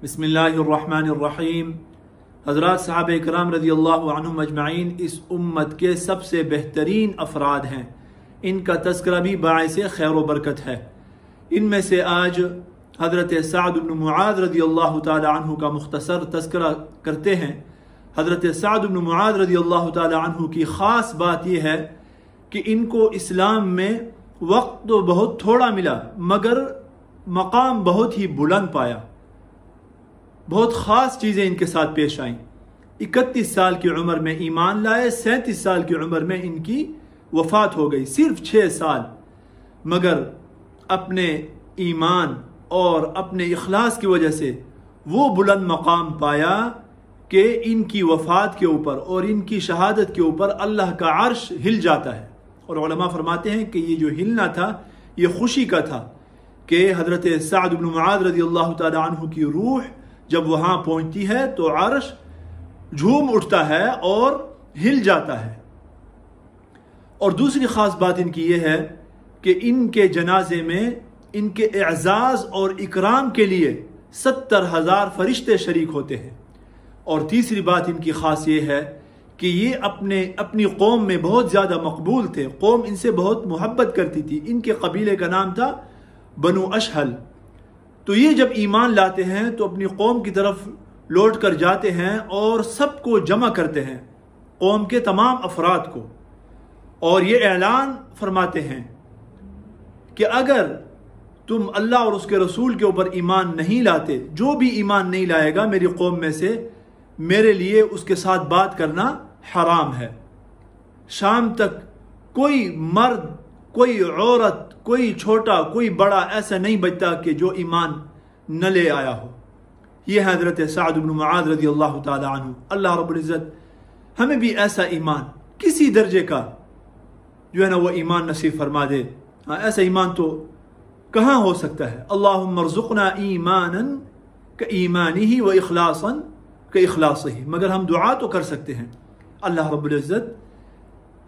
बिस्मिल्लाहिर्रहमानिर्रहीम। हज़रात साहब इकराम रज़ी अल्लाह अन्हुम अजमईन इस उम्मत के सबसे बेहतरीन अफराद हैं। इनका तज़किरा भी बाइसे खैर व बरकत है। इनमें से आज हज़रत सअद इब्न मुआज़ रज़ी अल्लाह तआला अन्हु का मुख्तसर तज़किरा करते हैं। हज़रत सअद इब्न मुआज़ रज़ी अल्लाह तआला अन्हु की ख़ास बात यह है कि इनको इस्लाम में वक्त तो बहुत थोड़ा मिला मगर मकाम बहुत ही बुलंद पाया। बहुत ख़ास चीज़ें इनके साथ पेश आईं। 31 साल की उम्र में ईमान लाए, 37 साल की उम्र में इनकी वफ़ात हो गई, सिर्फ 6 साल। मगर अपने ईमान और अपने इखलास की वजह से वो बुलंद मकाम पाया कि इनकी वफ़ात के ऊपर और इनकी शहादत के ऊपर अल्लाह का अर्श हिल जाता है। और उलमा फरमाते हैं कि ये जो हिलना था ये खुशी का था कि हज़रत सअद इब्न मुआज़ रज़ी अल्लाह तआला अन्हु की रूह जब वहाँ पहुँचती है तो अर्श झूम उठता है और हिल जाता है। और दूसरी ख़ास बात इनकी ये है कि इनके जनाजे में इनके एजाज़ और इकराम के लिए 70,000 फरिश्ते शरीक होते हैं। और तीसरी बात इनकी ख़ास ये है कि ये अपनी कौम में बहुत ज़्यादा मकबूल थे। कौम इनसे बहुत मोहब्बत करती थी। इनके कबीले का नाम था बनु अशहल। तो ये जब ईमान लाते हैं तो अपनी कौम की तरफ लौट कर जाते हैं और सबको जमा करते हैं, कौम के तमाम अफराद को, और ये ऐलान फरमाते हैं कि अगर तुम अल्लाह और उसके रसूल के ऊपर ईमान नहीं लाते, जो भी ईमान नहीं लाएगा मेरी कौम में से, मेरे लिए उसके साथ बात करना हराम है। शाम तक कोई मर्द, कोई औरत, कोई छोटा, कोई बड़ा ऐसा नहीं बचता कि जो ईमान न ले आया हो। ये है हज़रत सअद इब्न मुआज़ रज़ी अल्लाह तआला अन्हु। अल्लाह रब्बुल इज़्ज़त हमें भी ऐसा ईमान किसी दर्जे का जो है ना वो ईमान नसीब फरमा दे। ऐसा ईमान तो कहाँ हो सकता है। अल्लाहुम्मा अर्ज़ुक़ना ईमानन क ईमानिही व इख़लासन क इख़लासिही। मगर हम दुआ तो कर सकते हैं। अल्लाह रब्बुल इज़्ज़त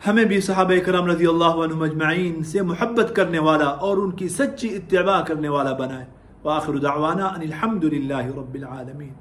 हमें भी सहाबा इकराम रज़ी अल्लाह अन्हुम अजमईन से मोहब्बत करने वाला और उनकी सच्ची इत्तिबा करने वाला बनाए। व आखिरु दावाना अनिल हम्दुलिल्लाहि रब्बिल आलमीन।